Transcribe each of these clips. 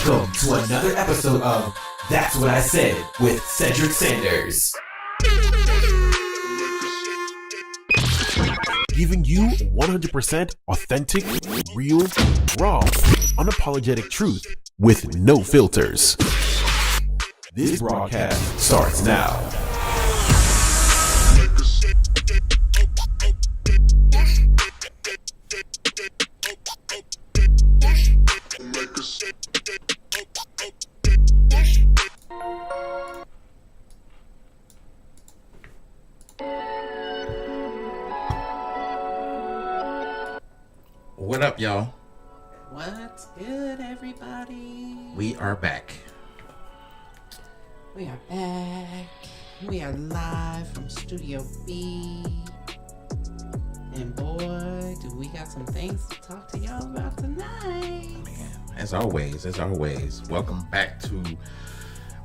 Welcome to another episode of That's What I Said with Cedric Sanders. Giving you 100% authentic, real, raw, unapologetic truth with no filters. This broadcast starts now. What up, y'all? What's good, everybody? We are back. We are back. We are live from Studio B. And boy, do we got some things to talk to y'all about tonight. Man, as always, welcome back to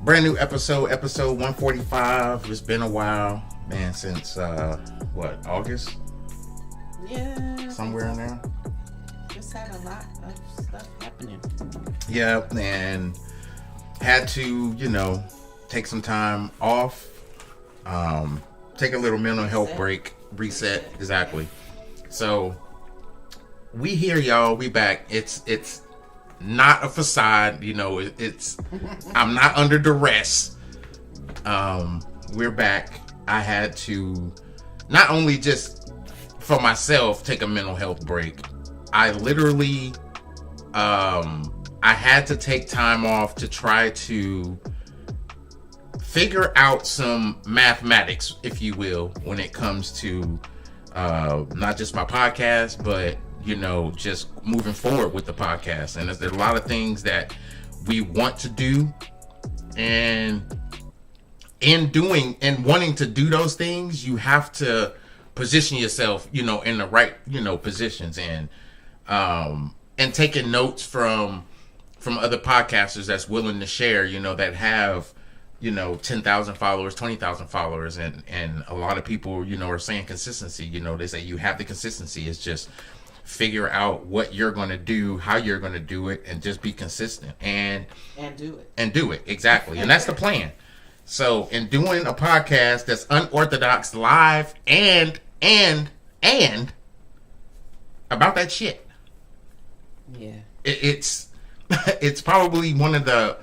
brand new episode 145. It's been a while, man, since, August? Yeah. Somewhere in there. Just had a lot of stuff happening. Yeah, and had to, take some time off, take a little mental health break, reset, exactly. So we here, y'all. We back. It's not a facade, it's I'm not under duress. We're back. I had to not only just for myself take a mental health break. I literally I had to take time off to try to figure out some mathematics, if you will, when it comes to not just my podcast, but just moving forward with the podcast. And there's a lot of things that we want to do, and in doing and wanting to do those things, you have to position yourself, in the right, positions, and taking notes from other podcasters that's willing to share, that have 10,000 followers, 20,000 followers, and a lot of people, are saying consistency. They say you have the consistency. It's just figure out what you're going to do, how you're going to do it, and just be consistent and do it exactly. And that's the plan. So in doing a podcast that's unorthodox, live, and about that shit. Yeah. It's probably one of the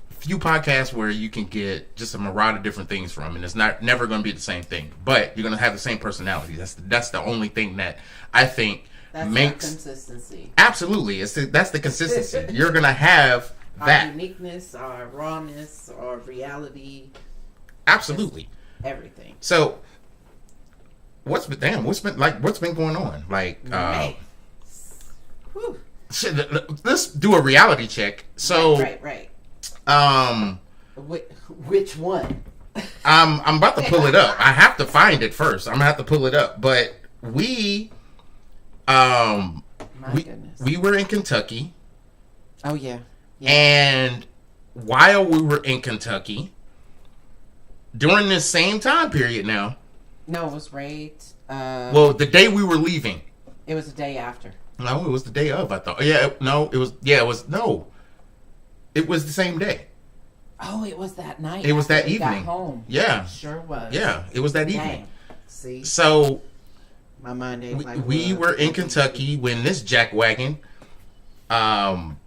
few podcasts where you can get just a myriad of different things from, and it's never going to be the same thing, but you're going to have the same personality. That's the only thing that I think makes consistency. Absolutely, that's the consistency. You're going to have that our uniqueness, our rawness, our reality. Absolutely, everything. So, what's been going on? Let's do a reality check. So, right. Which one? I'm about to pull it up. I have to find it first. I'm gonna have to pull it up. But we were in Kentucky. Oh yeah. And while we were in Kentucky, during this same time period now. No, it was right. The day we were leaving. It was the day after. No, it was the day of, I thought. It was the same day. Oh, it was that night. It was that we evening. Got home. Yeah. Sure was. Yeah, it was that Dang. evening. See? So, my mind ain't we were in Kentucky when this jackwagon, from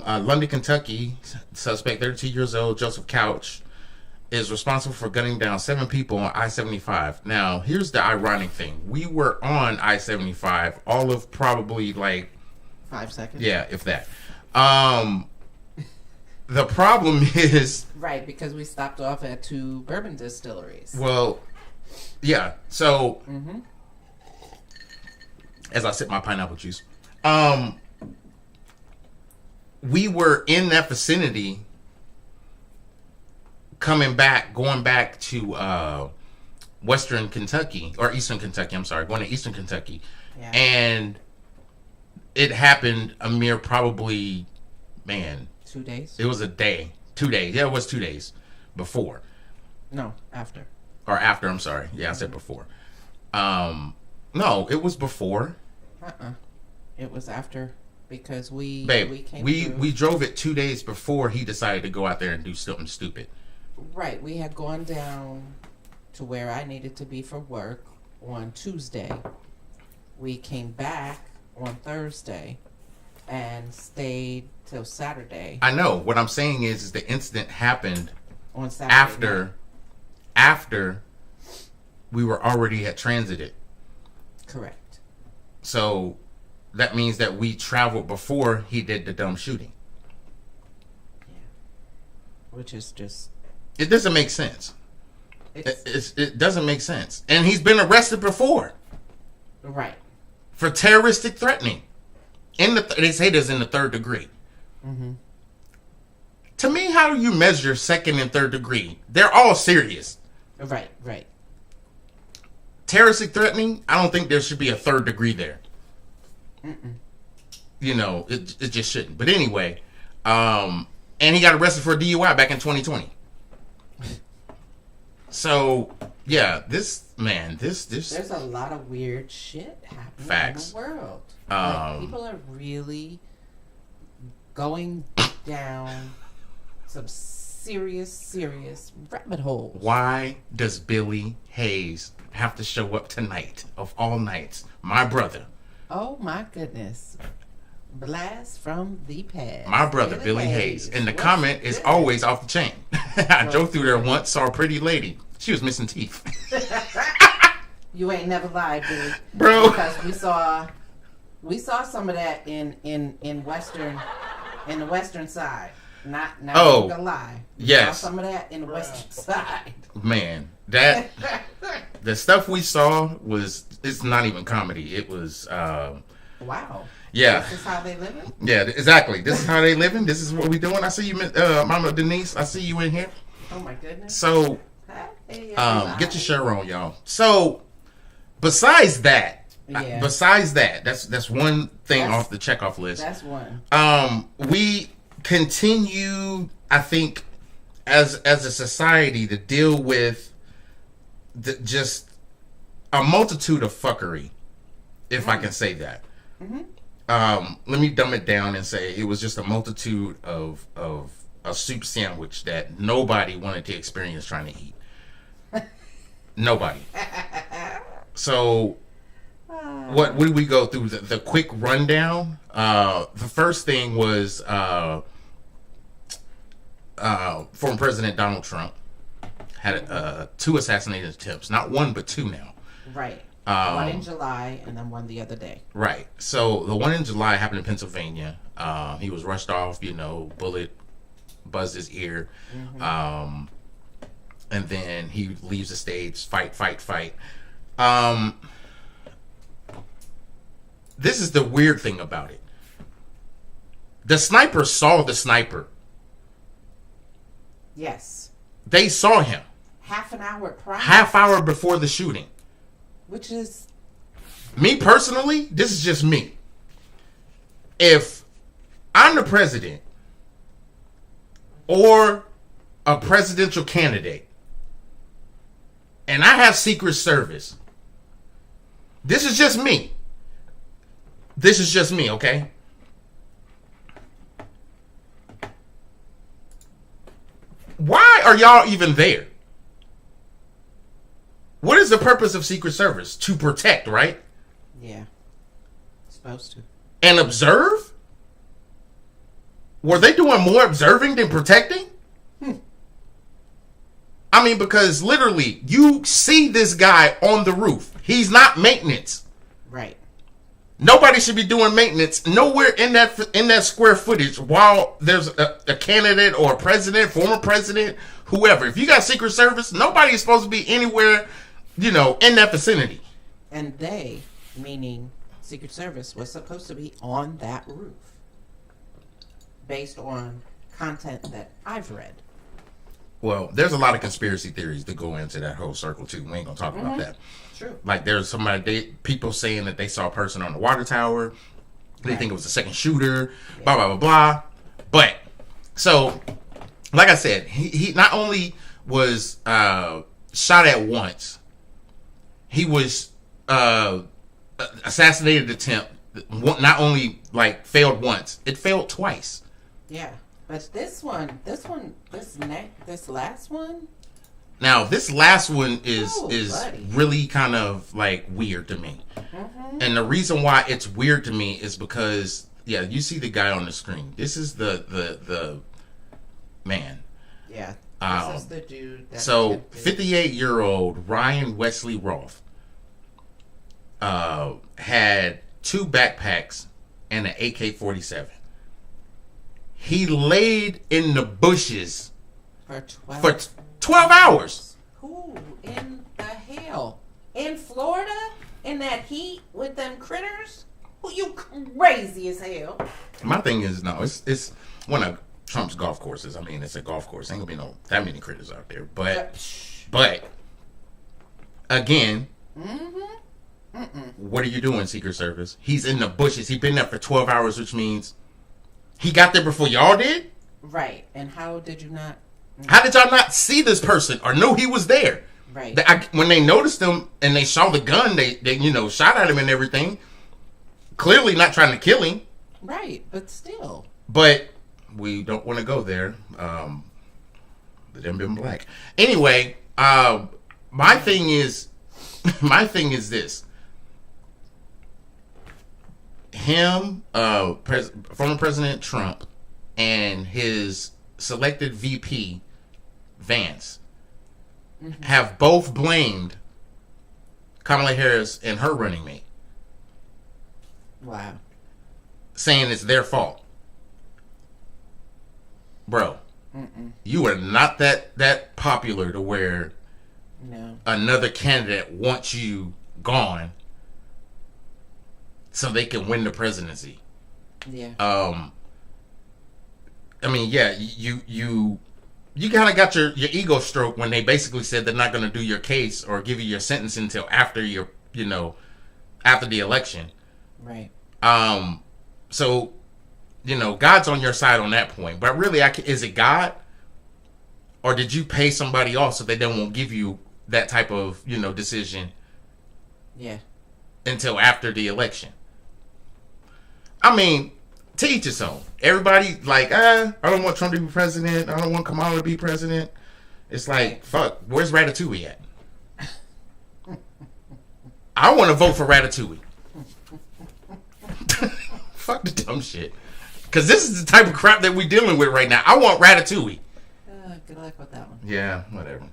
London, Kentucky, suspect 32 years old, Joseph Couch, is responsible for gunning down 7 people on I-75. Now, here's the ironic thing. We were on I-75 all of probably 5 seconds. Yeah, if that. The problem is... Right, because we stopped off at 2 bourbon distilleries. Well, yeah. So, as I sip my pineapple juice, we were in that vicinity going back to Western Kentucky, or Eastern Kentucky, I'm sorry, going to Eastern Kentucky. Yeah. And it happened a mere probably, 2 days? It was a day. 2 days. Yeah, it was 2 days before. No, after. Or after, I'm sorry. Yeah, I said before. No, it was before. It was after because we Babe, came we through. drove it 2 days before he decided to go out there and do something stupid. Right, we had gone down to where I needed to be for work on Tuesday. We came back on Thursday and stayed till Saturday. I know. What I'm saying is the incident happened On Saturday night. after we were already at transited. Correct. So that means that we traveled before he did the dumb shooting. Yeah. Which is just... It doesn't make sense. It doesn't make sense. And he's been arrested before. Right. For terroristic threatening. They say this in the third degree. Mm-hmm. To me, how do you measure second and third degree? They're all serious. Right. Terroristic threatening, I don't think there should be a third degree there. Mm-mm. You know, it just shouldn't. But anyway, and he got arrested for a DUI back in 2020. So, yeah, there's a lot of weird shit happening facts in the world. People are really going down some serious rabbit holes. Why does Billy Hayes have to show up tonight of all nights? My brother. Oh my goodness. Blast from the past. My brother, Billy Hayes. And the comment is always off the chain. I drove through there once, saw a pretty lady. She was missing teeth. You ain't never lied, Billy. Bro. Because we saw some of that in the western side. Not Oh, gonna lie. yes. Saw some of that in the western side. Man, that the stuff we saw it's not even comedy. It was Wow. yeah. This is how they living? Yeah, exactly. This is how they living. This is what we doing. I see you, Mama Denise. I see you in here. Oh my goodness. So, Hey, get your shirt on, y'all. So, besides that, that's one thing off the checkoff list. That's one. We continue, I think, as a society to deal with just a multitude of fuckery, if I can say that. Mm-hmm. Let me dumb it down and say it was just a multitude of a soup sandwich that nobody wanted to experience trying to eat. Nobody. So, what did we go through? The quick rundown. The first thing was former President Donald Trump had 2 assassination attempts. Not one, but 2 now. Right. One in July and then one the other day. Right. So the one in July happened in Pennsylvania. He was rushed off, bullet buzzed his ear. Mm-hmm. And then he leaves the stage, fight. This is the weird thing about it. The sniper saw the sniper. Yes. They saw him. Half hour before the shooting. Which is... Me personally, this is just me. If I'm the president or a presidential candidate and I have Secret Service, this is just me. Okay? Why are y'all even there? What is the purpose of Secret Service? To protect, right? Yeah. Supposed to. And observe? Were they doing more observing than protecting? I mean, because literally, you see this guy on the roof. He's not maintenance. Right. Nobody should be doing maintenance nowhere in that square footage while there's a candidate or a president, former president, whoever. If you got Secret Service, nobody is supposed to be anywhere, in that vicinity. And they, meaning Secret Service, was supposed to be on that roof. Based on content that I've read. Well, there's a lot of conspiracy theories that go into that whole circle too. We ain't gonna talk about that. True. Like there's people saying that they saw a person on the water tower. They think it was a second shooter. Yeah. Blah blah blah blah. But so, like I said, he not only was shot at once, he was assassinated attempt not only like failed once, it failed twice. Yeah, but this last one. Now this last one is buddy. really kind of like weird to me, and the reason why it's weird to me is because you see the guy on the screen. This is the man. Yeah, this is the dude. So 58-year-old Ryan Wesley Roth had 2 backpacks and an AK-47. He laid in the bushes for 12 hours. Who in the hell? In Florida? In that heat with them critters? Who, you crazy as hell. My thing is, no, it's one of Trump's golf courses. I mean, it's a golf course. Ain't gonna be that many critters out there. But again, what are you doing, Secret Service? He's in the bushes. He's been there for 12 hours, which means he got there before y'all did? Right. And how did you not? How did y'all not see this person or know he was there? Right. When they noticed him and they saw the gun, they shot at him and everything. Clearly not trying to kill him. Right, but still. But we don't want to go there. Them been black. Anyway, my thing is this. Him, former President Trump, and his selected VP, Vance, have both blamed Kamala Harris and her running mate. Wow. Saying it's their fault. Bro, you are not that popular to where another candidate wants you gone so they can win the presidency. Yeah. I mean, yeah, you kind of got your ego stroke when they basically said they're not going to do your case or give you your sentence until after after the election. Right. So, God's on your side on that point. But really, is it God? Or did you pay somebody off so they won't give you that type of, decision? Yeah. Until after the election. I mean, to each his own. Everybody like, I don't want Trump to be president. I don't want Kamala to be president. It's like, fuck, where's Ratatouille at? I want to vote for Ratatouille. Fuck the dumb shit. Because this is the type of crap that we're dealing with right now. I want Ratatouille. Good luck with that one. Yeah, whatever.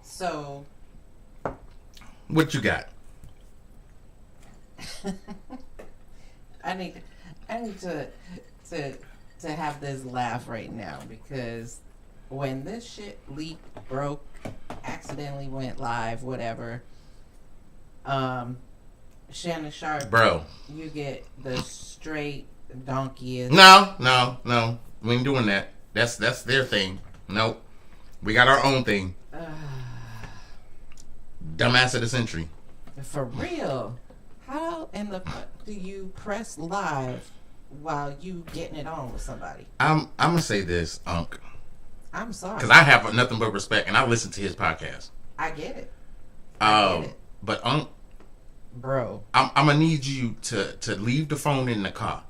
So. What you got? I need to have this laugh right now because when this shit leaked, broke, accidentally went live, whatever. Shannon Sharp, bro, you get the straight donkey. No, we ain't doing that. That's their thing. Nope, we got our own thing. Dumbass of the century. For real. How in the fuck do you press live while you getting it on with somebody? I'm gonna say this, Unc. I'm sorry. Because I have nothing but respect, and I listen to his podcast. I get it. But Unc, bro, I'm gonna need you to leave the phone in the car.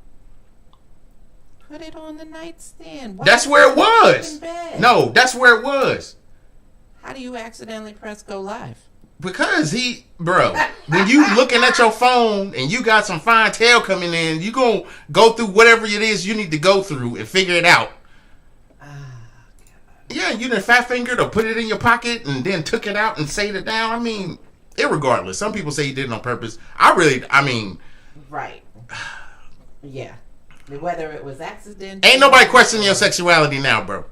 Put it on the nightstand. That's where it was. No, that's where it was. How do you accidentally press go live? Because when you looking at your phone and you got some fine tail coming in, you gonna go through whatever it is you need to go through and figure it out. Yeah, you done fat fingered or put it in your pocket and then took it out and saved it down. I mean, irregardless. Some people say you did it on purpose. Right. Yeah. Whether it was accidental. Ain't nobody questioning your sexuality now, bro.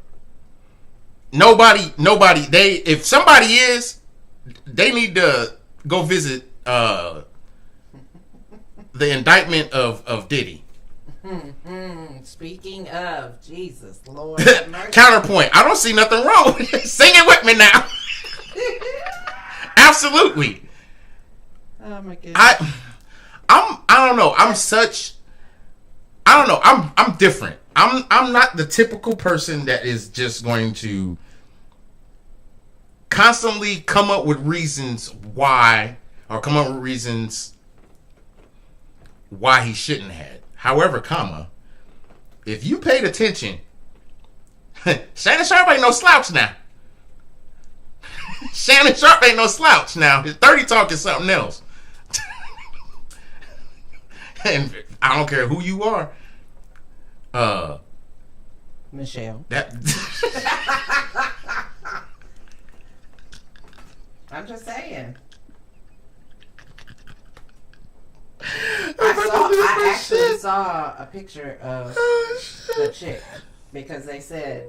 Nobody. If somebody is, they need to go visit the indictment of Diddy. Speaking of Jesus, Lord. Counterpoint. I don't see nothing wrong. Sing it with me now. Absolutely. Oh my goodness. I don't know. I'm different. I'm not the typical person that is just going to constantly come up with reasons why, or come up with reasons why he shouldn't have. However, comma, if you paid attention, Shannon Sharp ain't no slouch now. Shannon Sharp ain't no slouch now. His 30 talk is something else. And I don't care who you are. Michelle. That I'm just saying. I actually saw a picture of the chick because they said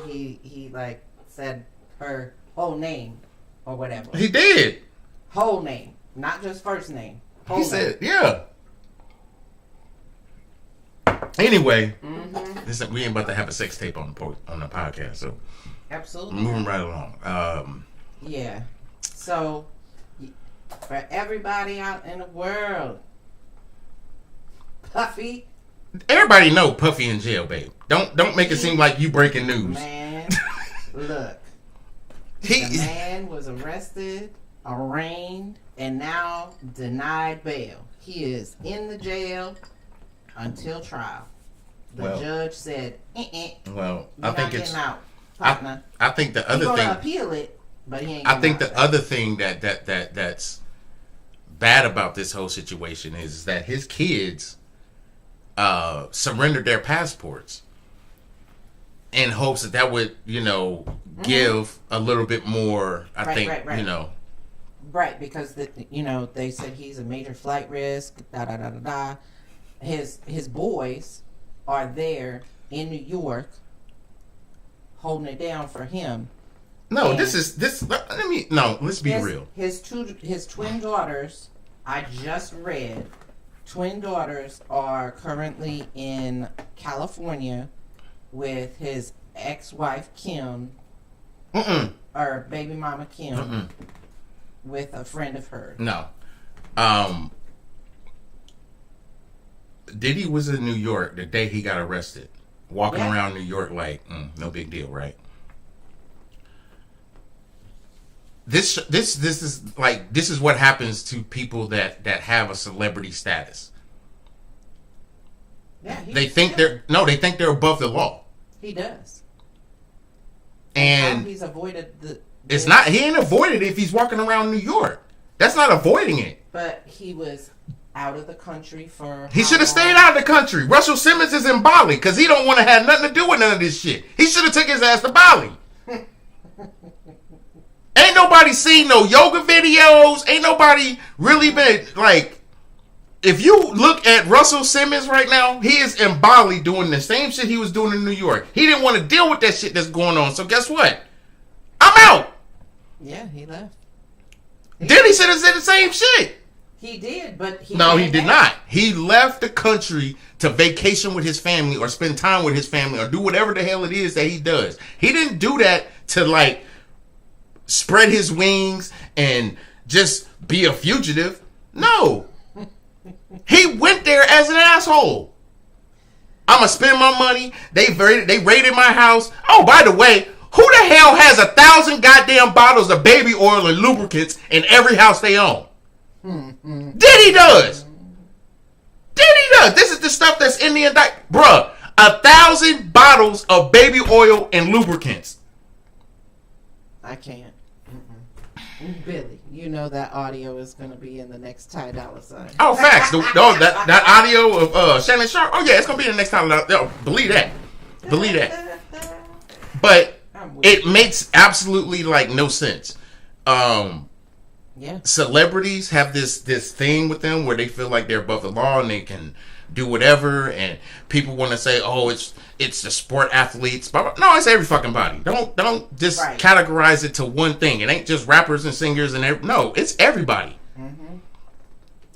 he like said her whole name or whatever. he did. Whole name, not just first name. Whole He name. said, yeah. Anyway, Mm-hmm. we ain't about to have a sex tape on the podcast, so Absolutely. moving right along. Yeah. So, for everybody out in the world, Puffy, Everybody know Puffy in jail, babe. Don't make it seem like you breaking news. man, look, the He man was arrested, arraigned, and now denied bail. He is in the jail until trial. The Well- judge said, well, you're I not think getting it's. out, partner. I think the He's other gonna thing. appeal it, but he ain't I think getting the out. other thing that's bad about this whole situation is that his kids surrendered their passports in hopes that would, give a little bit more. I Right, think, right. Right, because they said he's a major flight risk. Da da da da da. His boys are there in New York, holding it down for him. No, And let's be real. His twin daughters, I just read, twin daughters are currently in California with his ex-wife Kim, or baby mama Kim, with a friend of hers. No. Diddy was in New York the day he got arrested, walking Yeah. around New York like, no big deal, right? This is what happens to people that have a celebrity status. Yeah, They think they're above the law, He does. and He's avoided it's not. He ain't avoided it if he's walking around New York. That's not avoiding it. But he was out of the country for. He how should have long? stayed out of the country. Russell Simmons is in Bali because he don't want to have nothing to do with none of this shit. He should have took his ass to Bali. Ain't nobody seen no yoga videos. Ain't nobody really been like. If you look at Russell Simmons right now, he is in Bali doing the same shit he was doing in New York. He didn't want to deal with that shit that's going on. So guess what? I'm out. Yeah, he left. Diddy should have said the same shit. He did, but he Did not. He left the country to vacation with his family or spend time with his family or do whatever the hell it is that he does. He didn't do that to like spread his wings and just be a fugitive. No. He went there as an asshole. I'ma spend my money. They raided my house. Oh, by the way, who the hell has 1,000 goddamn bottles of baby oil and lubricants in every house they own? Diddy does. This is the stuff that's in the indictment. Bruh, 1,000 bottles of baby oil and lubricants. I can't. Billy, you know that audio is going to be in the next Ty Dolla Sign. Oh, facts. That audio of Shannon Sharp. Oh, yeah, it's going to be in the next time. Believe that. But it makes absolutely like no sense. Yeah. Celebrities have this thing with them where they feel like they're above the law and they can do whatever, and people want to say, "Oh, it's the sport athletes." But no, it's every fucking body. Don't just categorize it to one thing. It ain't just rappers and singers and no, it's everybody.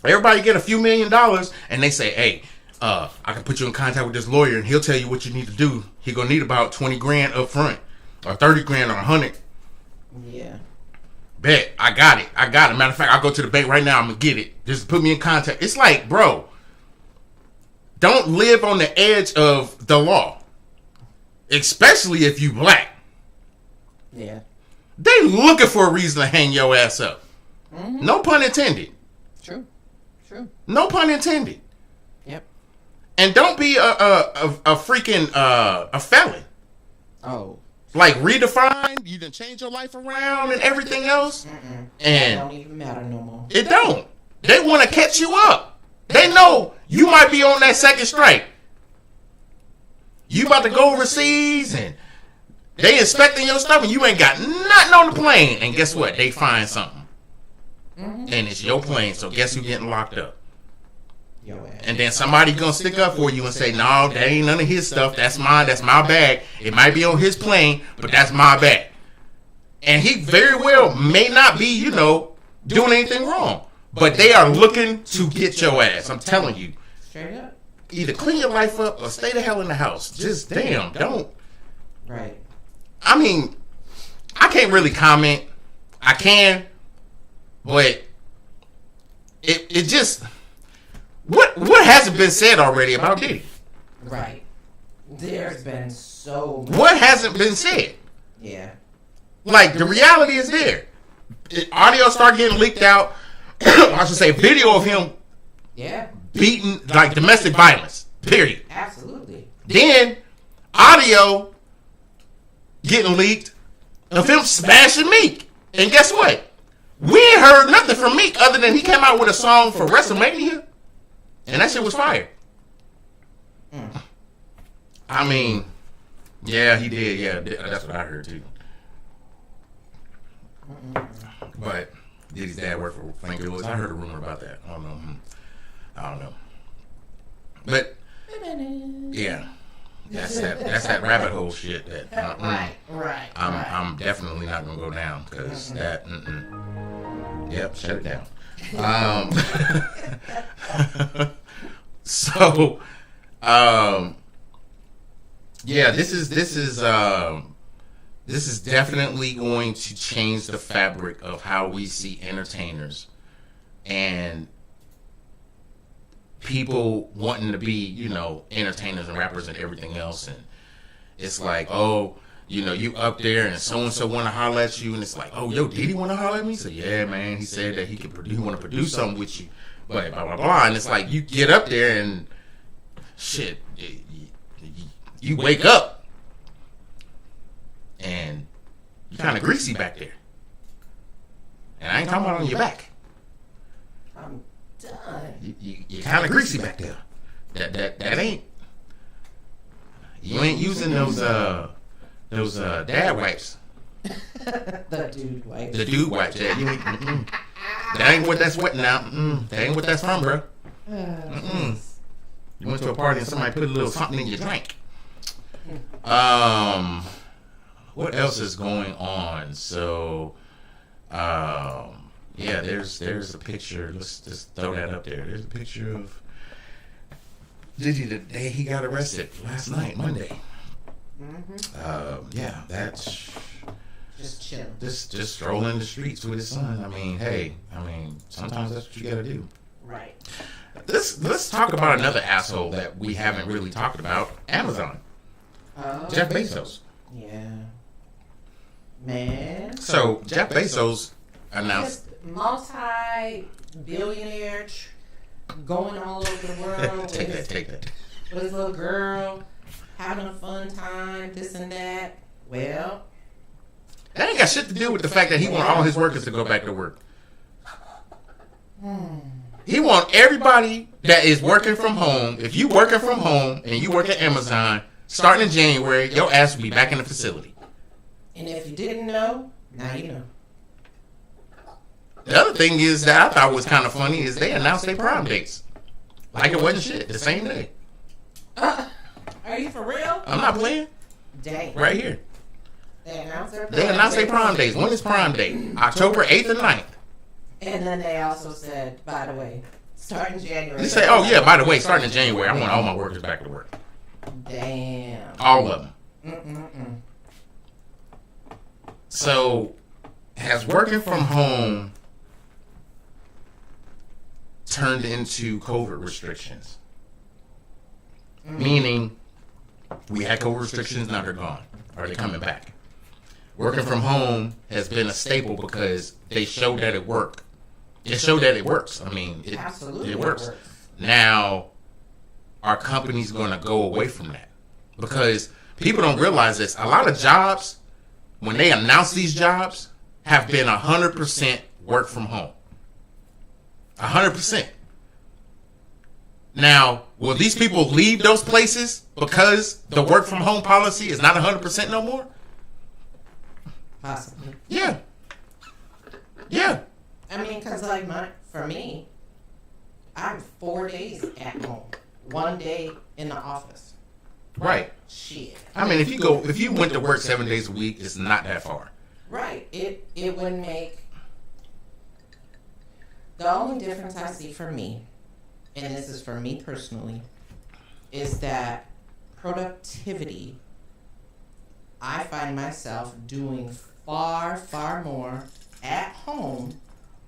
Everybody get a few $1 million and they say, "Hey, I can put you in contact with this lawyer and he'll tell you what you need to do. He gonna need about 20 grand up front, or 30 grand, or 100." Yeah. Bet. I got it. Matter of fact, I'll go to the bank right now. I'm going to get it. Just put me in contact. It's like, bro, don't live on the edge of the law. Especially if you black. Yeah. They looking for a reason to hang your ass up. No pun intended. True. No pun intended. And don't be a freaking a felon. Oh. Like redefine, you done change your life around and everything else. And it don't even matter no more. It don't. They want to catch you up. They know you might be on that second strike. You about to go overseas and they inspecting your stuff and you ain't got nothing on the plane. And guess what? They find something. And it's your plane, so guess who getting locked up? Your ass. And then somebody gonna stick up for you and say, no, that ain't none of his stuff. That's mine. That's my bag. It might be on his plane, but that's my bag. And he very well may not be, doing anything wrong. But they are looking to get your ass. I'm telling you. Straight up. Either clean your life up or stay the hell in the house. Just damn, don't. Right. I mean, I can't really comment. I can, but it just what hasn't been said already about Diddy? Right. There's been so much. What hasn't been said? Yeah. Like the reality is there. Audio started getting leaked out. I should say video of him beating like domestic violence. Period. Absolutely. Then audio getting leaked of him smashing Meek. And guess what? We ain't heard nothing from Meek other than he came out with a song for WrestleMania. And that shit was fire. I mean, yeah, he did. Yeah, that's what I heard too. But did his dad work for Frank Lewis? I heard a rumor about that. I don't know. But yeah, that's that rabbit hole shit. That right. I'm definitely not gonna go down because that. Yep, shut it down. So, yeah, this is definitely going to change the fabric of how we see entertainers and people wanting to be, entertainers and rappers and everything else. And it's like, oh, you up there and so want to holler at you, and it's like, oh, yo, did he want to holler at me? So yeah, man, he said that he want to produce something with you, but blah blah blah. And it's like you get up there and shit, you wake up and you kind of greasy back there, and I ain't talking about on your back. I'm done. You kind of greasy back there. That ain't. You ain't using those dad wipes. The dude wipes. The dude wipes. Yeah, you ain't. That ain't what that's wetting out. That ain't what that's from, bro. You went to a party and somebody put a little something in your drink. What else is going on? So, yeah, there's a picture. Let's just throw that up there. There's a picture of Diddy the day he got arrested last night, Monday. Yeah, that's just chill. Just strolling the streets with his son. I mean, hey, sometimes that's what you gotta do. Right. Let's talk about another asshole that we haven't really talked about. Amazon. Jeff Bezos. Yeah. Man. So Jeff Bezos announced multi-billionaire going all over the world. Take that. With his little girl, having a fun time, this and that. Well, that ain't got shit to do with the fact that he want all his workers to go back to work. He want everybody that is working from home. If you working from home and you work at Amazon, starting in January, your ass will be back in the facility. And if you didn't know, now you know. The other thing is that I thought was kind of funny is they announced their prom dates. Like it wasn't shit, the same day. Are you for real? I'm not playing. Dang. Right here. They announced their prom dates. When is prom date? October 8th and 9th. And then they also said, by the way, starting January. They say, oh yeah, by the way, starting in January, I want all my workers back to work. Damn. All of them. Mm-mm-mm. So, has working from home turned into COVID restrictions? Meaning, we had COVID restrictions, now they're gone. Are they coming back? Working from home has been a staple because they showed that it worked. It showed that it works. I mean, it works. Now, are companies going to go away from that? Because people don't realize this. A lot of jobs, when they announce these jobs, have been 100% work from home. 100%. Now, will these people leave those places because the work from home policy is not 100% no more? Possibly. Yeah. Yeah. I mean, because like for me, I'm 4 days at home, 1 day in the office. Right. Shit. I mean, if you went to work 7 days a week, it's not that far. Right. It would make the only difference I see for me, and this is for me personally, is that productivity. I find myself doing far, far more at home,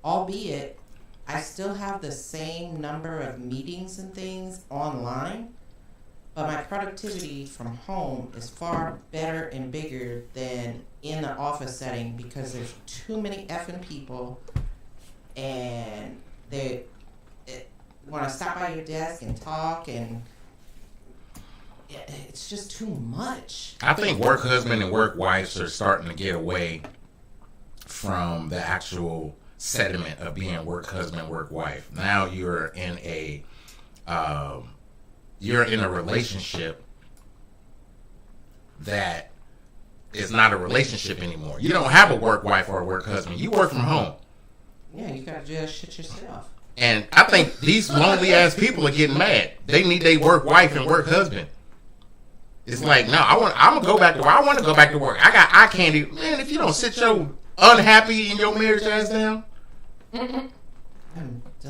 albeit I still have the same number of meetings and things online, but my productivity from home is far better and bigger than in the office setting because there's too many effing people and they want to stop by your desk and talk, and it's just too much. I think work husband and work wives are starting to get away from the actual sediment of being work husband, work wife. Now you're in a relationship that is not a relationship anymore. You don't have a work wife or a work husband. You work from home. Yeah, you gotta just shit yourself. And I think these lonely ass people are getting mad. They need their work wife and work husband. It's like, no, I'm gonna go back to work. I want to go back to work. I can't even, man, if you don't sit your unhappy in your marriage ass down.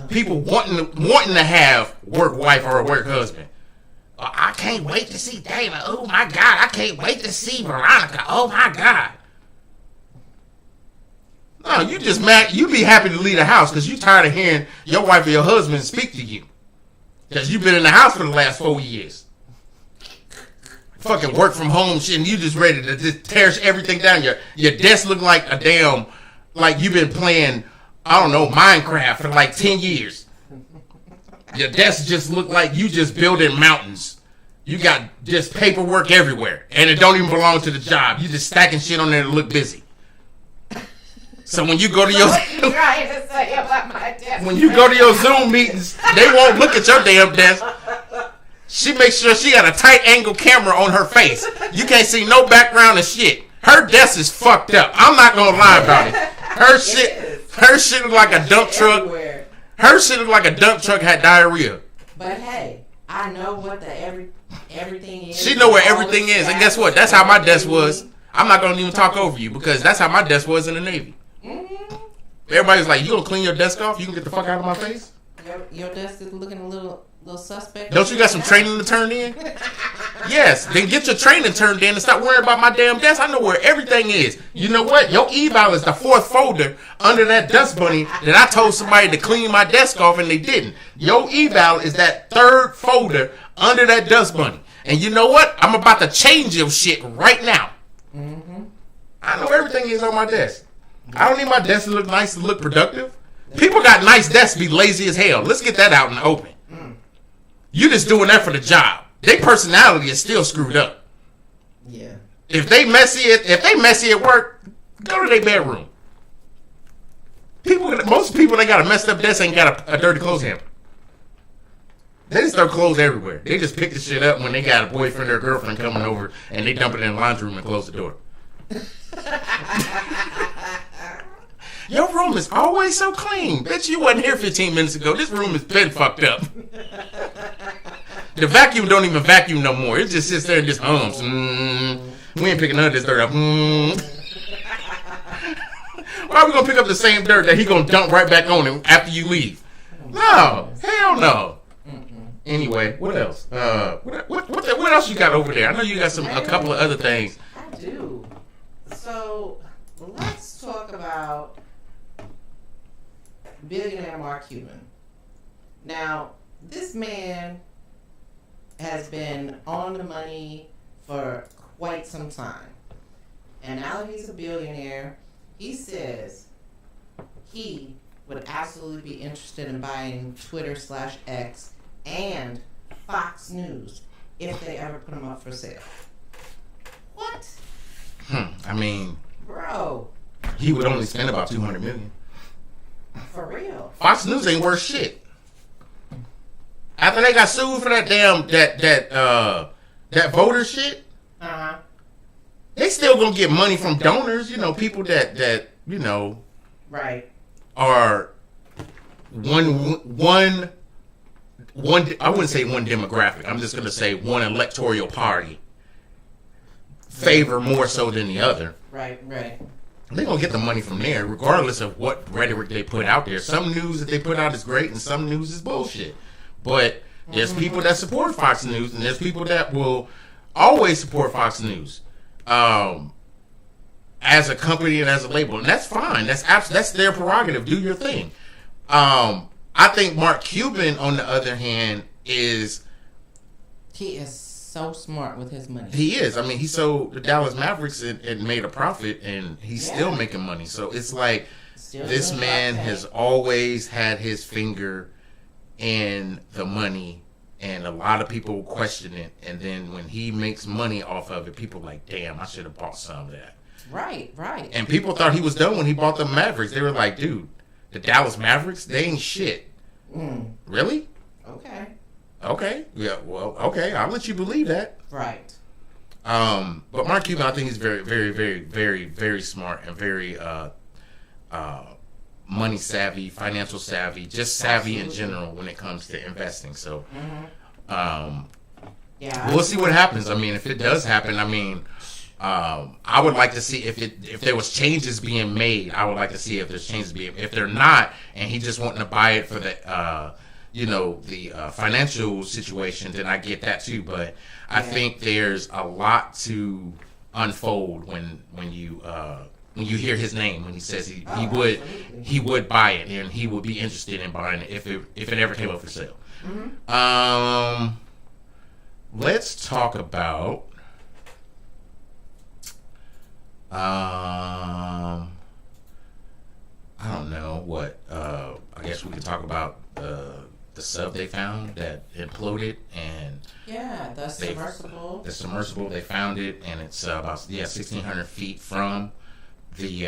People wanting to have work wife or a work husband. I can't wait to see David. Oh my God, I can't wait to see Veronica. Oh my God. No, you just mad. You be happy to leave the house because you tired of hearing your wife or your husband speak to you. Because you've been in the house for the last 4 years. Fucking work from home shit, and you just ready to just tear everything down. Your desk look like a damn, like you've been playing, I don't know, Minecraft for like 10 years. Your desk just look like you just building mountains. You got just paperwork everywhere, and it don't even belong to the job. You just stacking shit on there to look busy. So when you go to your when you go to your Zoom meetings, they won't look at your damn desk. She makes sure she got a tight angle camera on her face. You can't see no background and shit. Her desk is fucked up. I'm not gonna lie about it. Her shit look like a dump truck. Her shit look like a dump truck had diarrhea. But hey, I know what everything is. She know where everything is, and guess what? That's how my desk was. I'm not gonna even talk over you because that's how my desk was in the Navy. Everybody's like, you gonna clean your desk off? You can get the fuck out of my face? Your desk is looking a little suspect. Don't you got some training to turn in? Yes, then get your training turned in and stop worrying about my damn desk. I know where everything is. You know what? Your eval is the 4th folder under that dust bunny that I told somebody to clean my desk off and they didn't. Your eval is that 3rd folder under that dust bunny. And you know what? I'm about to change your shit right now. I know everything is on my desk. I don't need my desk to look nice to look productive. People got nice desks to be lazy as hell. Let's get that out in the open. You just doing that for the job. Their personality is still screwed up. Yeah. If they messy at work, go to their bedroom. Most people that got a messed up desk ain't got a dirty clothes hamper. They just throw clothes everywhere. They just pick the shit up when they got a boyfriend or girlfriend coming over and they dump it in the laundry room and close the door. Your room is always so clean. Bitch, you wasn't here 15 minutes ago. This room has been fucked up. The vacuum don't even vacuum no more. It just sits there and just hums. We ain't picking none of this dirt up. Why are we going to pick up the same dirt that he going to dump right back on him after you leave? No. Hell no. Anyway, what else? What else you got over there? I know you got a couple of other things. I do. So, let's talk about billionaire Mark Cuban. Now, this man has been on the money for quite some time. And now that he's a billionaire, he says he would absolutely be interested in buying Twitter/X and Fox News if they ever put them up for sale. What? I mean, bro, he would only spend about $200 million. For real. Fox News ain't worth shit. After they got sued for that damn that voter shit, they still gonna get money from donors. You know, people that you know, right, are one. I wouldn't say one demographic. I'm just gonna say one electoral party favor more so than the other. Right. They're going to get the money from there, regardless of what rhetoric they put out there. Some news that they put out is great, and some news is bullshit. But there's people that support Fox News, and there's people that will always support Fox News as a company and as a label. And that's fine. That's their prerogative. Do your thing. I think Mark Cuban, on the other hand, is... He is so smart with his money. He is. I mean, he sold the Dallas Mavericks and made a profit, and he's still making money. So it's like this man has always had his finger in the money, and a lot of people question it. And then when he makes money off of it, people are like, damn, I should have bought some of that. Right. And people thought he was done when he bought the Mavericks. They were like, dude, the Dallas Mavericks, they ain't shit. Really? Okay. Yeah, well, okay. I'll let you believe that. Right. But Mark Cuban, I think he's very, very, very, very, very smart and very money savvy, financial savvy, just savvy in general when it comes to investing. So, we'll see what happens. I mean, if it does happen, I mean, I would like to see if there was changes being made. I would like to see if there's changes being. If they're not, and he just wanting to buy it for the the financial situation, then I get that too. But I think there's a lot to unfold when you hear his name, when he says he would buy it, and he would be interested in buying it if it ever came up for sale. Let's talk about I don't know what I guess we could talk about the sub they found that imploded, and the submersible. The submersible, they found it, and it's about 1,600 feet from the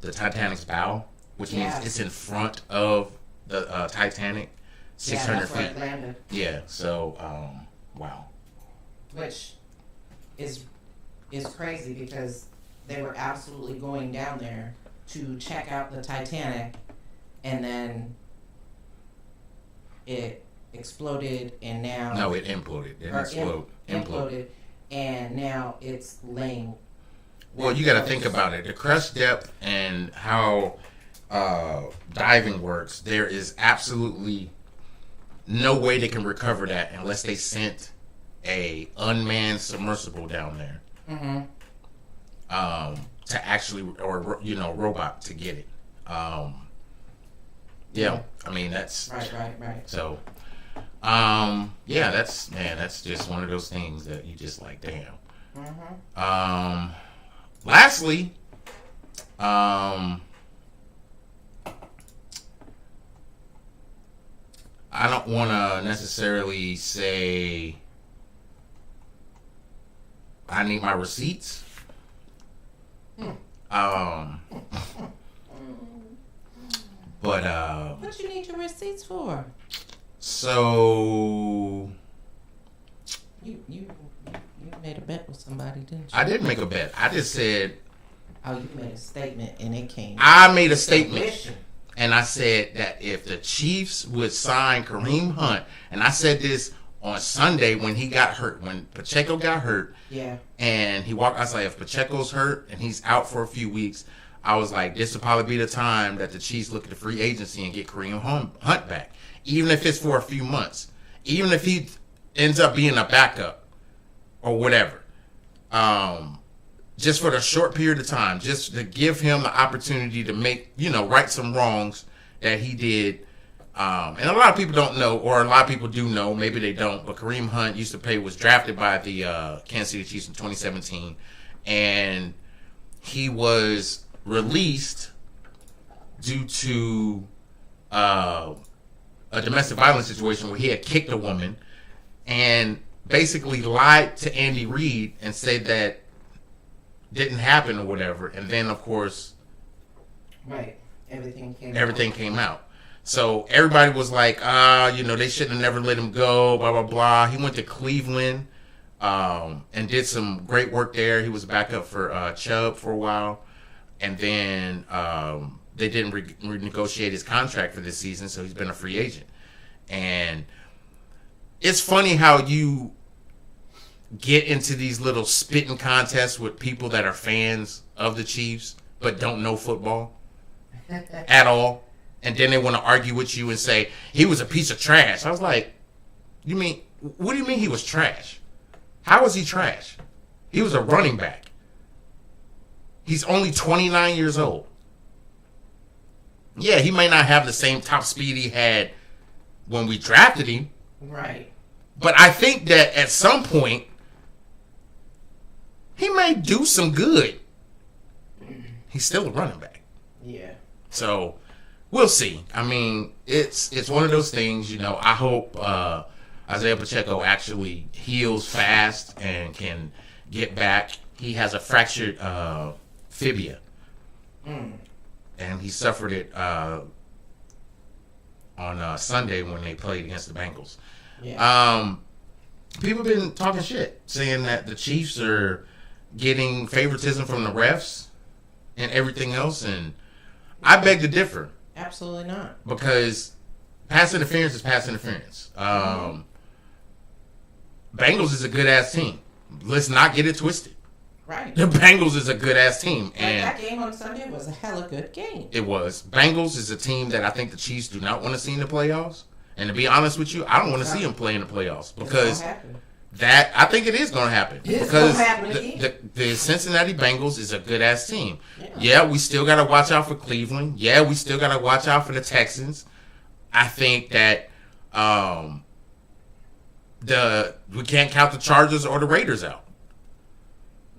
Titanic's bow, which means it's in front of the Titanic. 600 feet. Where it landed. Yeah. So wow. Which is crazy because they were absolutely going down there to check out the Titanic, and then it exploded, and now... No, it imploded. It didn't explode. Imploded, and now it's laying... Well, you got to think about it. The crust depth and how diving works, there is absolutely no way they can recover that unless they sent a unmanned submersible down there. To actually, or robot to get it. I mean, that's right. So, that's just one of those things that you just like, damn. Lastly, I don't want to necessarily say I need my receipts. But what you need your receipts for? So you made a bet with somebody, didn't you? I did make a bet. I just said. Oh, you made a statement and it came. I made a statement, and I said that if the Chiefs would sign Kareem Hunt, and I said this on Sunday when he got hurt, when Pacheco got hurt. Yeah. And he walked. I was like, if Pacheco's hurt and he's out for a few weeks, I was like, this will probably be the time that the Chiefs look at the free agency and get Kareem Hunt back, even if it's for a few months, even if he ends up being a backup or whatever, just for the short period of time, just to give him the opportunity to make, right some wrongs that he did. And a lot of people don't know, or a lot of people do know, maybe they don't, but Kareem Hunt was drafted by the Kansas City Chiefs in 2017, and he was released due to a domestic violence situation where he had kicked a woman, and basically lied to Andy Reid and said that didn't happen or whatever. And then, of course, right, everything came out. So everybody was like, they shouldn't have never let him go, blah, blah, blah. He went to Cleveland and did some great work there. He was back up for Chubb for a while. And then they didn't renegotiate his contract for this season, so he's been a free agent. And it's funny how you get into these little spitting contests with people that are fans of the Chiefs but don't know football at all. And then they want to argue with you and say, he was a piece of trash. I was like, what do you mean he was trash? How was he trash? He was a running back. He's only 29 years old. Yeah, he may not have the same top speed he had when we drafted him. Right. But I think that at some point, he may do some good. He's still a running back. Yeah. So, we'll see. I mean, it's one of those things, I hope Isaiah Pacheco actually heals fast and can get back. He has a fractured fibia. And he suffered it on Sunday when they played against the Bengals. Yeah. People have been talking shit, saying that the Chiefs are getting favoritism from the refs and everything else, and I beg to differ. Absolutely not. Because pass interference is pass interference. Bengals is a good-ass team. Let's not get it twisted. Right. The Bengals is a good-ass team. And that game on Sunday was a hella good game. It was. Bengals is a team that I think the Chiefs do not want to see in the playoffs. And to be honest with you, I don't want to see them play in the playoffs. Because I think it is going to happen. It's because going to happen the Cincinnati Bengals is a good-ass team. Yeah, we still got to watch out for Cleveland. Yeah, we still got to watch out for the Texans. I think that we can't count the Chargers or the Raiders out.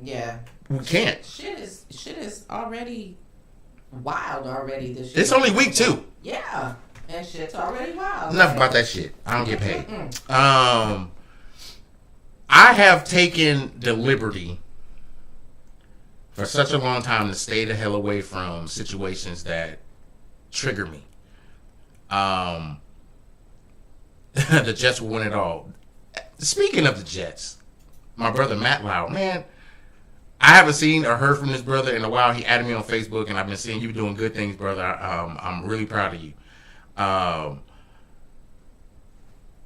Yeah. We can't. Shit is already wild already this year. It's only week 2. Yeah. And shit's already wild. Enough about that shit. I don't get paid. I have taken the liberty for such a long time to stay the hell away from situations that trigger me. The Jets will win it all. Speaking of the Jets, my brother Matt Lau, man, I haven't seen or heard from this brother in a while. He added me on Facebook, and I've been seeing you doing good things, brother. I'm really proud of you.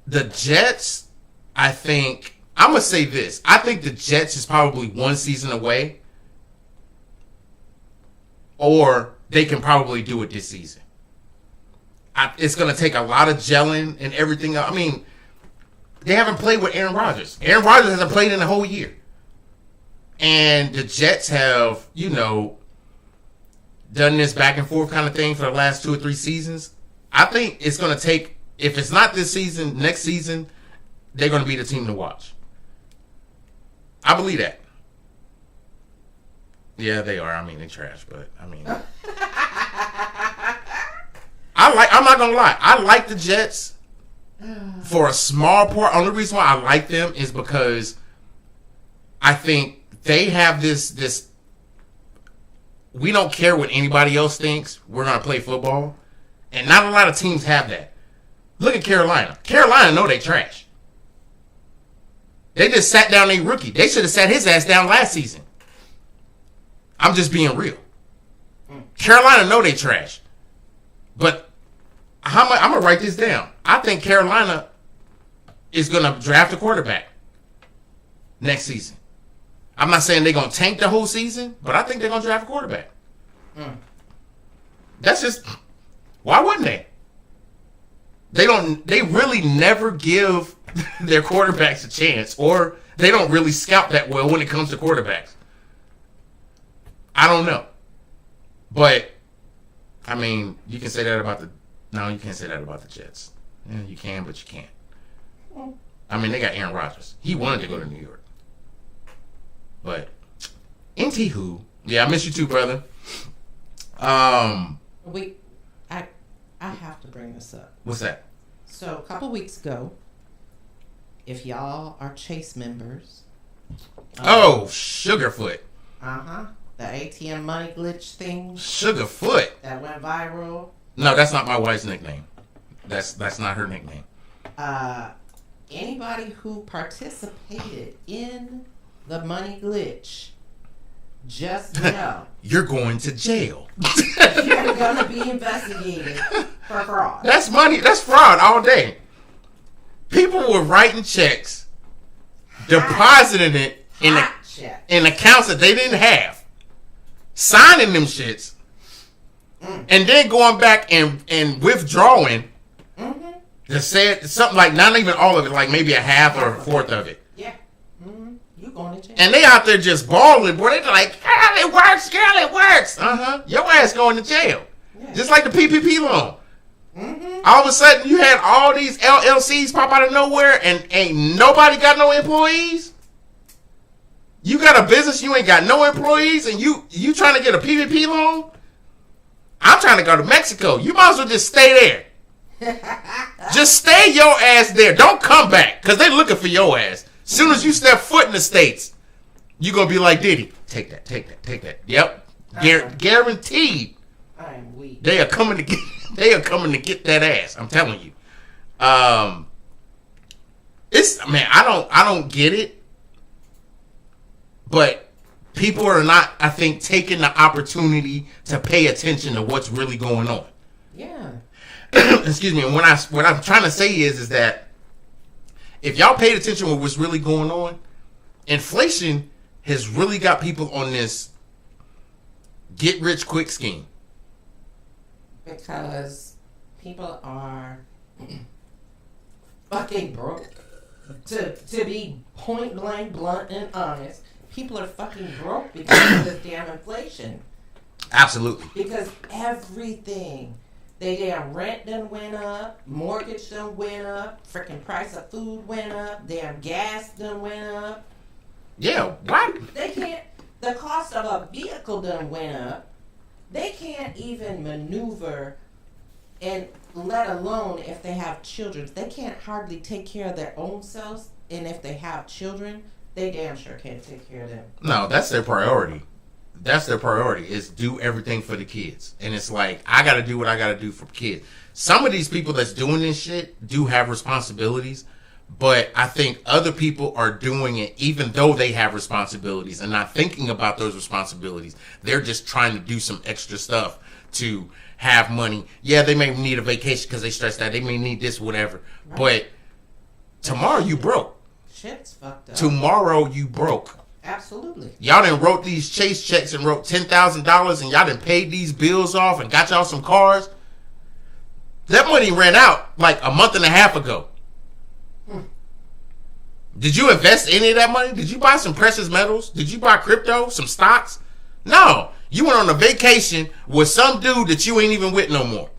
The Jets, I think, I'm going to say this. I think the Jets is probably one season away, or they can probably do it this season. It's going to take a lot of gelling and everything else. I mean, they haven't played with Aaron Rodgers. Aaron Rodgers hasn't played in a whole year. And the Jets have, done this back and forth kind of thing for the last 2 or 3 seasons. I think it's going to take, if it's not this season, next season, they're going to be the team to watch. I believe that. Yeah, they are. I mean, they trash, but I mean, I'm not going to lie. I like the Jets for a small part. Only reason why I like them is because I think they have this we don't care what anybody else thinks. We're going to play football. And not a lot of teams have that. Look at Carolina. Carolina know they trash. They just sat down a rookie. They should have sat his ass down last season. I'm just being real. Carolina know they trash. But I'm going to write this down. I think Carolina is going to draft a quarterback next season. I'm not saying they're going to tank the whole season, but I think they're going to draft a quarterback. That's just, why wouldn't they? They really never give their quarterbacks a chance, or they don't really scout that well when it comes to quarterbacks. I don't know. But, I mean, you can say that about you can't say that about the Jets. Yeah, you can, but you can't. I mean, they got Aaron Rodgers. He wanted to go to New York. But, anywho, yeah, I miss you too, brother. I have to bring this up. What's that? So a couple weeks ago, if y'all are Chase members. Sugarfoot. The ATM money glitch thing. Sugarfoot. That went viral. No, that's not my wife's nickname. That's not her nickname. Anybody who participated in the money glitch, just know you're going to jail. You're gonna be investigated for fraud. That's money. That's fraud all day. People were writing checks, depositing it in accounts that they didn't have, signing them shits, and then going back and withdrawing. Just said something like not even all of it, like maybe a half or a fourth of it. Yeah. You going to jail. And they out there just balling, boy. They like, girl, it works, girl, it works. Your ass going to jail. Yeah. Just like the PPP loan. All of a sudden, you had all these LLCs pop out of nowhere and ain't nobody got no employees. You got a business, you ain't got no employees, and you trying to get a PPP loan? I'm trying to go to Mexico. You might as well just stay there. Just stay your ass there. Don't come back, because they looking for your ass. As soon as you step foot in the States, you going to be like Diddy. Take that, take that, take that. Yep. Guaranteed. I'm weak. They are coming to get that ass. I'm telling you. I don't get it. But people are not, I think, taking the opportunity to pay attention to what's really going on. Yeah. Excuse me. And what I'm trying to say is that if y'all paid attention to what's really going on, inflation has really got people on this get rich quick scheme. Because people are fucking broke. To be point blank, blunt, and honest, people are fucking broke because of this damn inflation. Absolutely. Because everything, they damn rent done went up, mortgage done went up, freaking price of food went up, damn gas done went up. Yeah, what? They can't, the cost of a vehicle done went up. They can't even maneuver, and let alone if they have children. They can't hardly take care of their own selves, and if they have children, they damn sure can't take care of them. No, that's their priority. That's their priority, is do everything for the kids. And it's like, I got to do what I got to do for kids. Some of these people that's doing this shit do have responsibilities, but I think other people are doing it even though they have responsibilities and not thinking about those responsibilities. They're just trying to do some extra stuff to have money. Yeah, they may need a vacation because they stressed out. They may need this, whatever. Right. But tomorrow you broke. Shit's fucked up. Tomorrow you broke. Absolutely. Y'all done wrote these Chase checks and wrote $10,000 and y'all done paid these bills off and got y'all some cars. That money ran out like a month and a half ago. Did you invest any of that money? Did you buy some precious metals? Did you buy crypto? Some stocks? No. You went on a vacation with some dude that you ain't even with no more.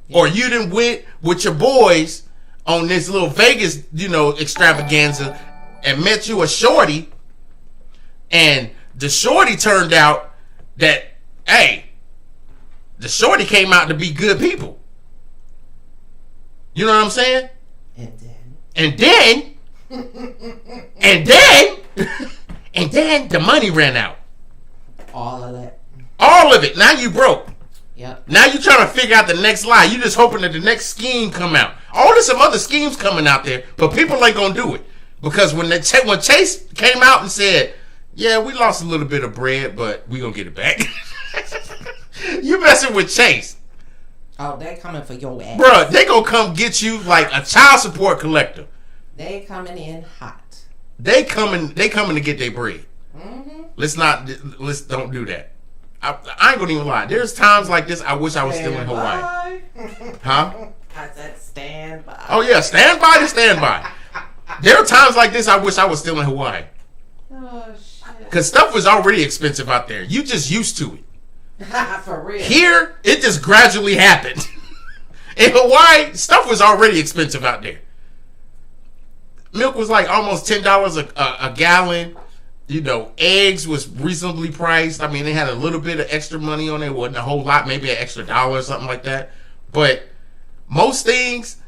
Yeah. Or you done went with your boys on this little Vegas, extravaganza and met you a shorty. And the shorty turned out that, hey, the shorty came out to be good people. You know what I'm saying? And then the money ran out. All of it. All of it. Now you broke. Yep. Now you trying to figure out the next lie. You just hoping that the next scheme come out. Oh, there's some other schemes coming out there, but people ain't gonna do it because when Chase came out and said, "Yeah, we lost a little bit of bread, but we gonna get it back," you messing with Chase. Oh, they coming for your ass. Bruh, they gonna come get you like a child support collector. They coming in hot. They coming to get their bread. Mm-hmm. Let's don't do that. I ain't gonna even lie. There's times like this I wish I was still in Hawaii. Huh? I said stand by. Oh yeah, stand by to stand by. There are times like this I wish I was still in Hawaii. Oh shit. Cause stuff was already expensive out there. You just used to it. For real. Here, it just gradually happened. In Hawaii, stuff was already expensive out there. Milk was like almost $10 a gallon. Eggs was reasonably priced. I mean, they had a little bit of extra money on it. It wasn't a whole lot, maybe an extra $1 or something like that. But most things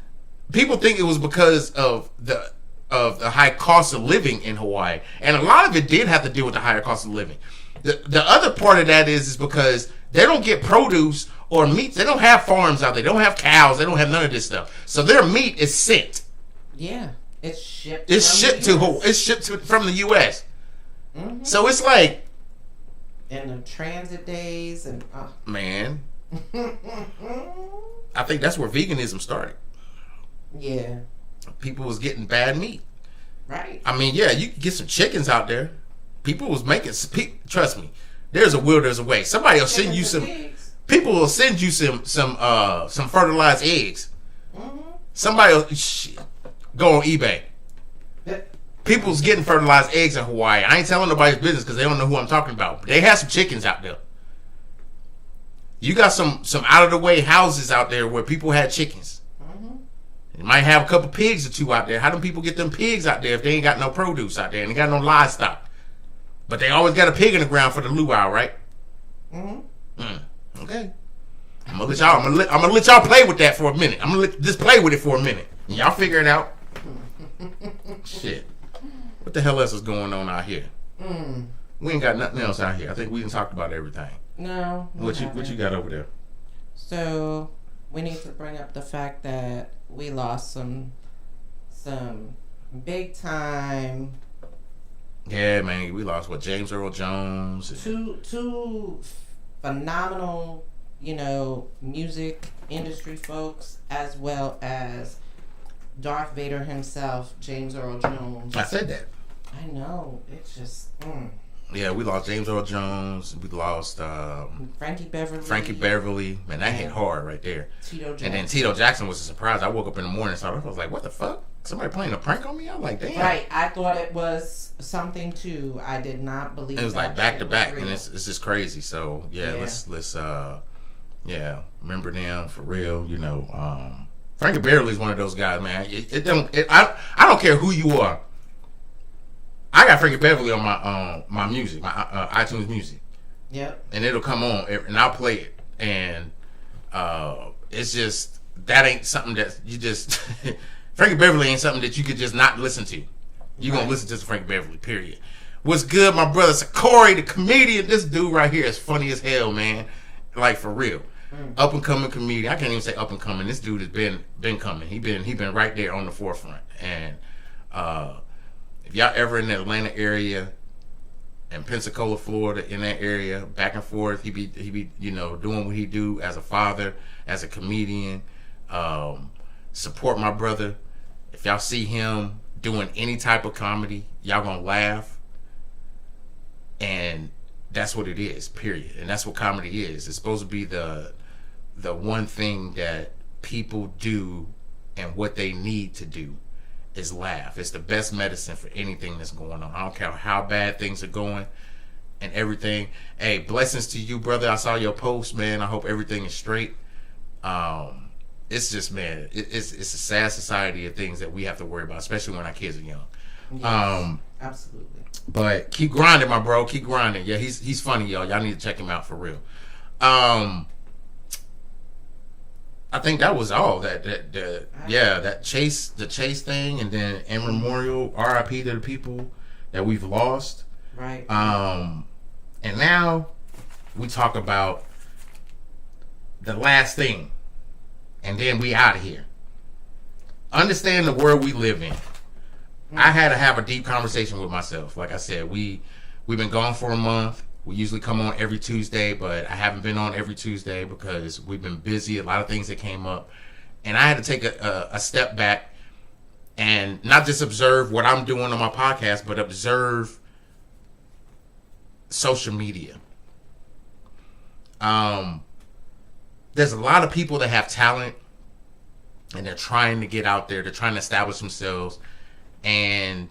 people think it was because of the high cost of living in Hawaii, and a lot of it did have to do with the higher cost of living. The other part of that is because they don't get produce or meat. They don't have farms out there. They don't have cows. They don't have none of this stuff. So their meat is sent. Yeah, it's shipped. It's shipped from the U.S. Mm-hmm. So it's like, and the transit days and man, I think that's where veganism started. Yeah, people was getting bad meat. Right. I mean, yeah, you can get some chickens out there. People was making. Trust me, there's a will, there's a way. Somebody will send you some. Pigs. People will send you some fertilized eggs. Mm-hmm. Somebody will go on eBay. People's getting fertilized eggs in Hawaii. I ain't telling nobody's business because they don't know who I'm talking about. But they have some chickens out there. You got some out of the way houses out there where people had chickens. Mm-hmm. You might have a couple pigs or two out there. How do people get them pigs out there if they ain't got no produce out there and they got no livestock? But they always got a pig in the ground for the luau, right? Mm-hmm. Okay. I'm gonna let y'all play with that for a minute. I'm gonna just play with it for a minute. And y'all figure it out. Shit. What the hell else is going on out here? We ain't got nothing else out here. I think we done talked about everything. No. What you got over there? So we need to bring up the fact that we lost some big time. Yeah, man, we lost James Earl Jones. Two phenomenal, music industry folks, as well as Darth Vader himself, James Earl Jones. I said that. I know. It's just. Yeah, we lost James Earl Jones. We lost Frankie Beverly. Man, that hit hard right there. Tito Jackson. And then Tito Jackson was a surprise. I woke up in the morning, so I was like, "What the fuck? Somebody playing a prank on me?" I'm like, "Damn!" Right. I thought it was something too. I did not believe it was that like back to back, real. and it's just crazy. So yeah, let's remember them for real. Frankie Beverly is one of those guys, man. I don't care who you are. I got Frankie Beverly on my music, my iTunes music. Yep. And it'll come on, and I'll play it. And it's just, that ain't something that you just Frankie Beverly ain't something that you could just not listen to. You're gonna listen to Frankie Beverly, period. What's good, my brother Sakori, the comedian? This dude right here is funny as hell, man. Like, for real. Up and coming comedian. I can't even say up and coming. This dude has been coming. He been right there on the forefront. And if y'all ever in the Atlanta area and Pensacola, Florida, in that area, back and forth, he be doing what he do as a father, as a comedian. Support my brother. If y'all see him doing any type of comedy, y'all gonna laugh. And that's what it is, period. And that's what comedy is. It's supposed to be the one thing that people do, and what they need to do is laugh. It's the best medicine for anything that's going on. I don't care how bad things are going and everything. Hey, blessings to you, brother. I saw your post, man. I hope everything is straight. It's just, man, it's a sad society of things that we have to worry about, especially when our kids are young. Yes, absolutely. But keep grinding, my bro. Keep grinding. Yeah, he's funny, y'all. Y'all need to check him out for real. I think that was all. That chase thing, and then in memorial, RIP to the people that we've lost. Right. And now we talk about the last thing, and then we out of here. Understand the world we live in. I had to have a deep conversation with myself. Like I said, we've been gone for a month. We usually come on every Tuesday, but I haven't been on every Tuesday because we've been busy. A lot of things that came up. And I had to take a step back and not just observe what I'm doing on my podcast, but observe social media. There's a lot of people that have talent, and they're trying to get out there. They're trying to establish themselves. And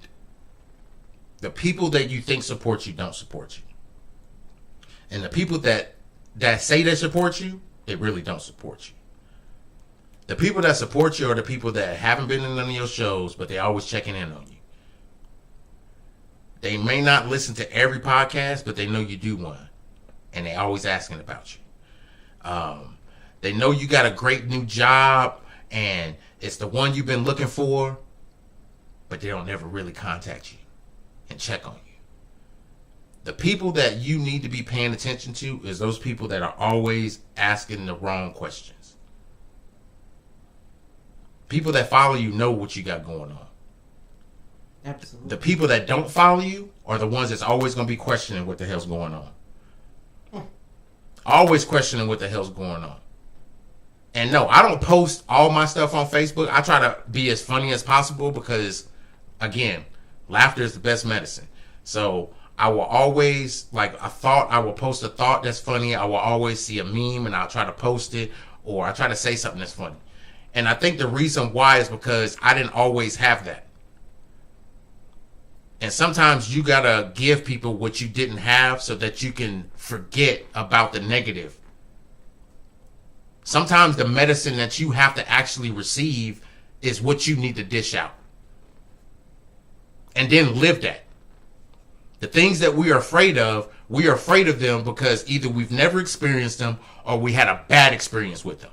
the people that you think support you don't support you. And the people that say they support you, they really don't support you. The people that support you are the people that haven't been in none of your shows, but they're always checking in on you. They may not listen to every podcast, but they know you do one. And they're always asking about you. They know you got a great new job, and it's the one you've been looking for, but they don't never really contact you and check on you. The people that you need to be paying attention to is those people that are always asking the wrong questions. People that follow you know what you got going on. Absolutely. The people that don't follow you are the ones that's always going to be questioning what the hell's going on. Always questioning what the hell's going on. And no, I don't post all my stuff on Facebook. I try to be as funny as possible because, again, laughter is the best medicine. So I will always, like a thought, I will post a thought that's funny. I will always see a meme and I'll try to post it, or I try to say something that's funny. And I think the reason why is because I didn't always have that. And sometimes you gotta give people what you didn't have so that you can forget about the negative. Sometimes the medicine that you have to actually receive is what you need to dish out. And then live that. The things that we are afraid of them because either we've never experienced them or we had a bad experience with them.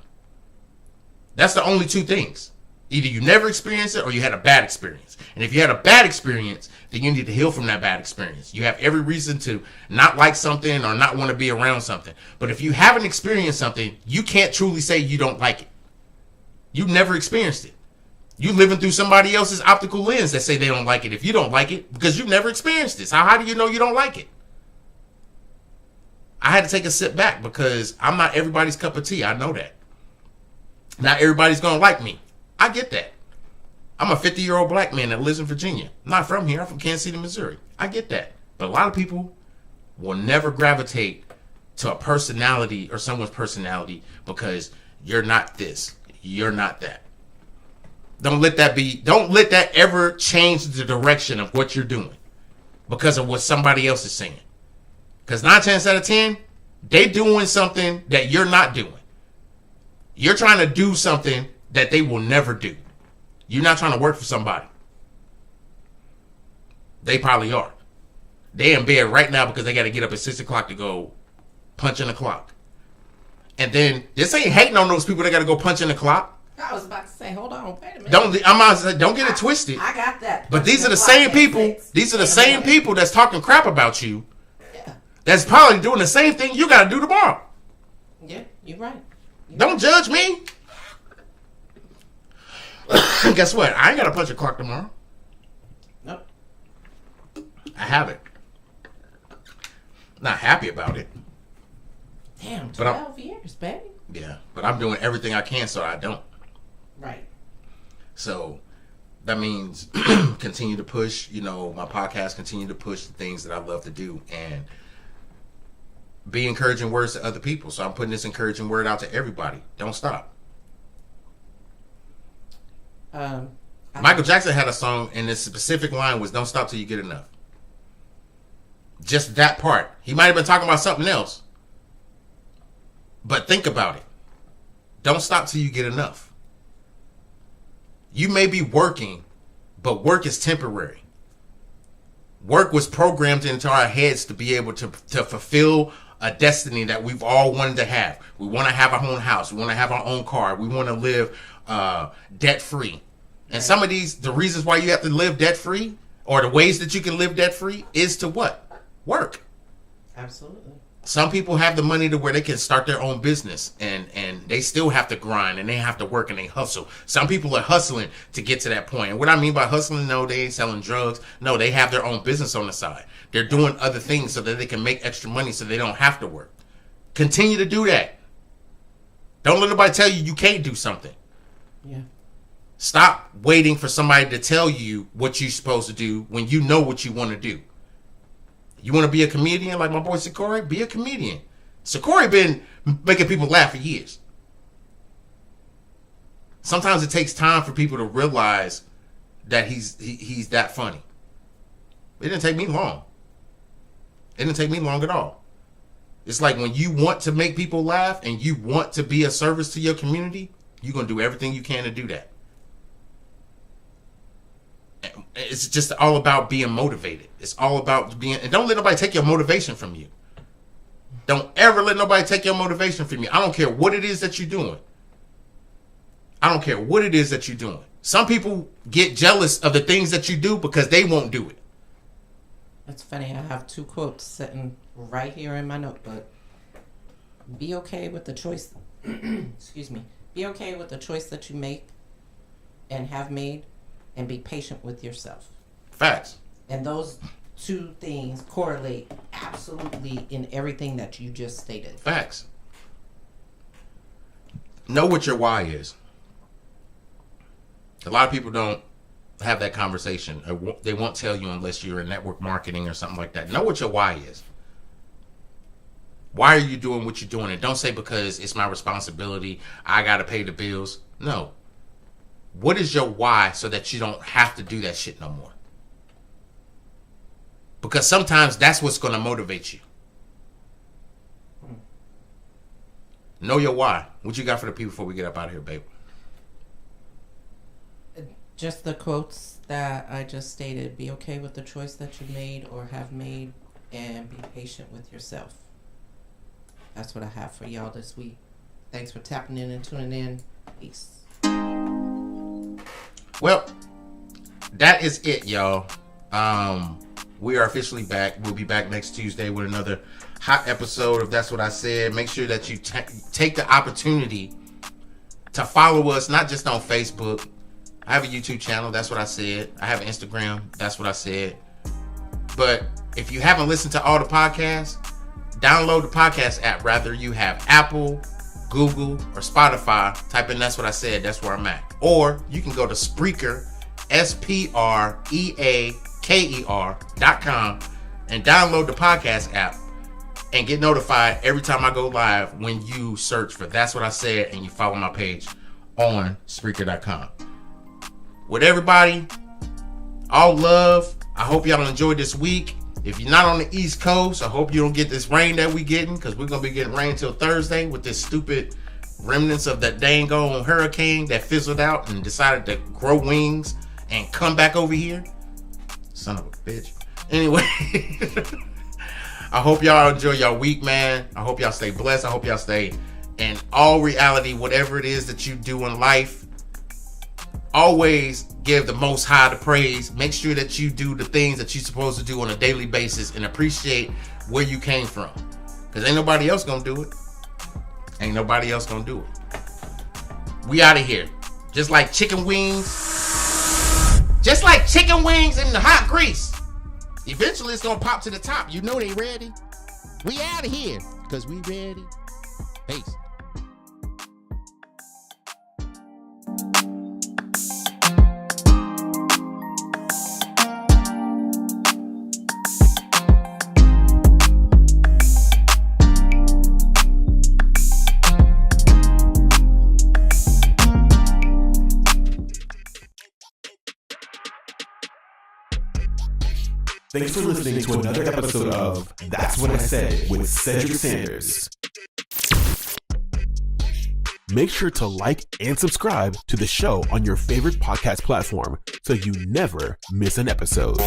That's the only two things. Either you never experienced it or you had a bad experience. And if you had a bad experience, then you need to heal from that bad experience. You have every reason to not like something or not want to be around something. But if you haven't experienced something, you can't truly say you don't like it. You never experienced it. You living through somebody else's optical lens that say they don't like it if you don't like it because you've never experienced this. How do you know you don't like it? I had to take a step back because I'm not everybody's cup of tea. I know that. Not everybody's going to like me. I get that. I'm a 50-year-old black man that lives in Virginia. I'm not from here. I'm from Kansas City, Missouri. I get that. But a lot of people will never gravitate to a personality or someone's personality because you're not this. You're not that. Don't let that ever change the direction of what you're doing because of what somebody else is saying. Because 9 times out of 10, they doing something that you're not doing. You're trying to do something that they will never do. You're not trying to work for somebody. They probably are. They in bed right now because they got to get up at 6 o'clock to go punch in the clock. And then this ain't hating on those people that got to go punch in the clock. I was about to say, hold on, wait a minute. Don't get it twisted. I got that. But these are the same people. These are the same people that's talking crap about you. Yeah. That's probably doing the same thing you got to do tomorrow. Yeah, you're right. Don't judge me. Guess what? I ain't got to punch a clock tomorrow. Nope. I haven't. Not happy about it. Damn, 12 years, baby. Yeah, but I'm doing everything I can so I don't. Right. So that means continue to push, my podcast, continue to push the things that I love to do and be encouraging words to other people. So I'm putting this encouraging word out to everybody. Don't stop. Michael Jackson had a song, and this specific line was, "Don't stop till you get enough." Just that part. He might have been talking about something else. But think about it. Don't stop till you get enough. You may be working, but work is temporary. Work was programmed into our heads to be able to fulfill a destiny that we've all wanted to have. We want to have our own house. We want to have our own car. We want to live debt-free. And some of the reasons why you have to live debt-free, or the ways that you can live debt-free, is to what? Work. Absolutely. Some people have the money to where they can start their own business and they still have to grind and they have to work and they hustle. Some people are hustling to get to that point. And what I mean by hustling, no, they ain't selling drugs. No, they have their own business on the side. They're doing other things so that they can make extra money so they don't have to work. Continue to do that. Don't let nobody tell you can't do something. Yeah. Stop waiting for somebody to tell you what you're supposed to do when you know what you want to do. You want to be a comedian like my boy Sakori? Be a comedian. Sakori been making people laugh for years. Sometimes it takes time for people to realize that he's that funny. It didn't take me long. It didn't take me long at all. It's like when you want to make people laugh and you want to be a service to your community, you're going to do everything you can to do that. It's just all about being motivated. It's all about being, and don't let nobody take your motivation from you. Don't ever let nobody take your motivation from you. I don't care what it is that you're doing. I don't care what it is that you're doing. Some people get jealous of the things that you do because they won't do it. It's funny, I have 2 quotes sitting right here in my notebook. Be okay with the choice, excuse me. Be okay with the choice that you make and have made, and be patient with yourself. Facts. And those 2 things correlate absolutely in everything that you just stated. Facts. Know what your why is. A lot of people don't have that conversation. They won't tell you unless you're in network marketing or something like that. Know what your why is. Why are you doing what you're doing? And don't say because it's my responsibility, I got to pay the bills. No. What is your why so that you don't have to do that shit no more? Because sometimes that's what's going to motivate you. Know your why. What you got for the people before we get up out of here, babe? Just the quotes that I just stated. Be okay with the choice that you made or have made, and be patient with yourself. That's what I have for y'all this week. Thanks for tapping in and tuning in. Peace. Well, that is it, y'all. We are officially back. We'll be back next Tuesday with another hot episode of That's What I Said. Make sure that you take the opportunity to follow us, not just on Facebook. I have a YouTube channel, That's What I Said. I have an Instagram, That's What I Said. But if you haven't listened to all the podcasts, download the podcast app. Rather you have Apple, Google, or Spotify. Type in That's What I Said. That's where I'm at. Or you can go to Spreaker, SPREAKER.com, and download the podcast app and get notified every time I go live when you search for That's What I Said and you follow my page on Spreaker.com. With everybody, all love. I hope y'all enjoyed this week. If you're not on the East Coast, I hope you don't get this rain that we getting, because we're going to be getting rain till Thursday with this stupid remnants of that dang on hurricane that fizzled out and decided to grow wings and come back over here. Son of a bitch. Anyway, I hope y'all enjoy y'all week, man. I hope y'all stay blessed. I hope y'all stay in all reality, whatever it is that you do in life. Always give the Most High the praise. Make sure that you do the things that you're supposed to do on a daily basis and appreciate where you came from. Because ain't nobody else going to do it. Ain't nobody else going to do it. We out of here. Just like chicken wings. Just like chicken wings in the hot grease. Eventually it's going to pop to the top. You know they ready. We out of here. Because we ready. Peace. Thanks for listening to another episode of That's What I Said with Cedric Sanders. Make sure to like and subscribe to the show on your favorite podcast platform so you never miss an episode.